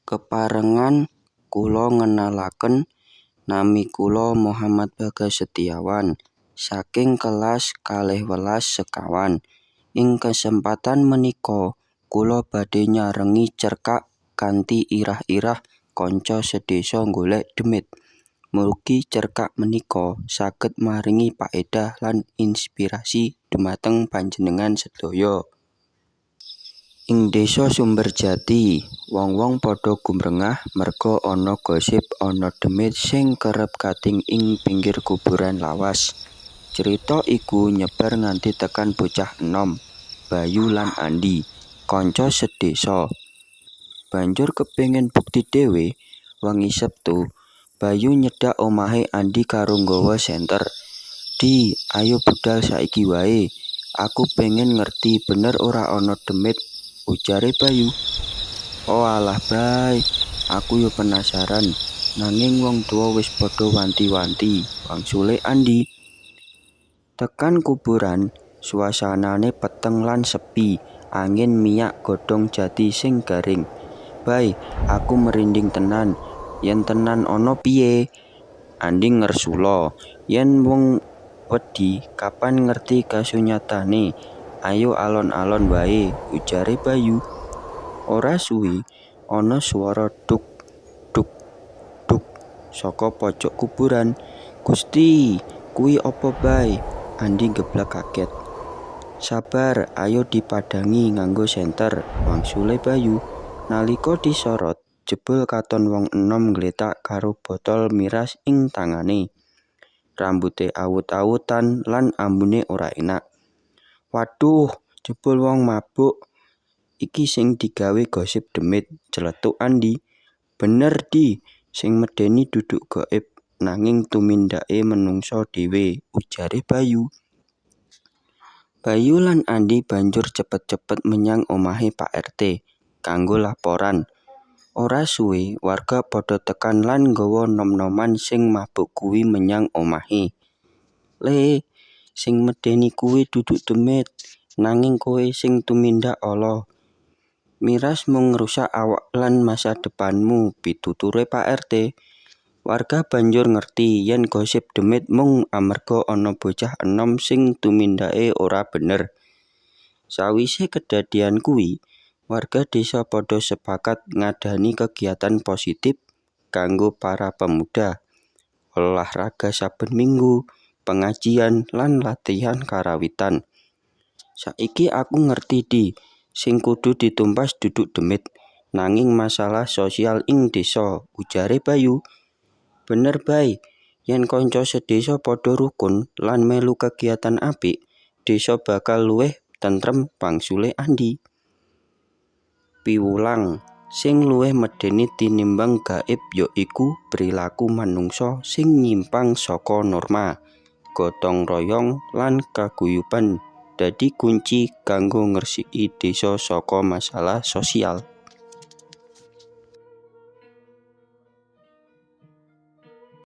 Keparengan kula ngenalaken nami kula Muhammad Bagas Setiawan saking kelas 12 sekawan. Ing kesempatan menika kula badhe nyarengi cerkak kanthi irah-irah kanca sedasa golek demit. Mugi cerkak menika saged maringi paedah lan inspirasi dumateng panjenengan sedaya. Ing Désa Sumberjati, wong-wong padha gumrengah merga ana gosip ana demit sing kerep kating ing pinggir kuburan lawas. Cerita iku nyebar nganti tekan bocah enom, Bayu lan Andi, kanca sedesa. Banjur kepengin bukti dhewe, wengi Sabtu, Bayu nyedak omahe Andi karo nggawa senter. "Di, ayo budal saiki wae. Aku pengen ngerti bener ora ana demit," ujare Bayu. "Oh alah Bay, aku yo penasaran, nanging wong tua wis padha wanti-wanti," wangsule Andi. Tekan kuburan, suasanane peteng lan sepi, angin miyak godhong jati sing garing. "Bay, aku merinding tenan. Yen tenan ana piye?" Andi ngersula. "Yen wong wedi, kapan ngerti kasunyatane? Ayo alon-alon wae," ujare Bayu. Ora suwi ana swara duk duk duk saka pojok kuburan. "Gusti, kuwi apa Bay?" Andi geblek kaget. "Sabar, ayo dipadangi nganggo senter," wangsule Bayu. Nalika disorot, jebul katon wong enom nggletak karo botol miras ing tangane. Rambute awut-awutan lan ambune ora enak. "Waduh, jebul wong mabuk. Iki sing digawe gosip demit," celetuk Andi. "Bener Di, sing medeni duduk gaib, nanging tumindake menungsa dhewe," ujare Bayu. Bayu lan Andi banjur cepet-cepet menyang omahe Pak RT kanggo laporan. Ora suwe warga padha tekan lan nggawa nom-noman sing mabuk kuwi menyang omahe. "Le, sing medeni kuwi duduk demit, nanging kowe sing tumindak ala. Miras mung ngrusak awak lan masa depanmu," pituture Pak RT. Warga banjur ngerti yen gosip demit mung amarga ana bocah enom sing tumindake ora bener. Sawise kedadian kuwi, warga desa padha sepakat ngadani kegiatan positif kanggo para pemuda, olahraga saben minggu, pengajian lan latihan karawitan. "Saiki aku ngerti Di, sing kudu ditumpas duduk demit, nanging masalah sosial ing desa," ujare Bayu. "Bener Bay, yen kanca sedesa padha rukun lan melu kegiatan apik, desa bakal luwih tentrem," wangsule Andi. Piwulang, sing luwih medeni tinimbang gaib ya iku prilaku manungsa sing nyimpang saka norma. Gotong royong lan kaguyuban dadi kunci kanggo ngresiki desa saka masalah sosial.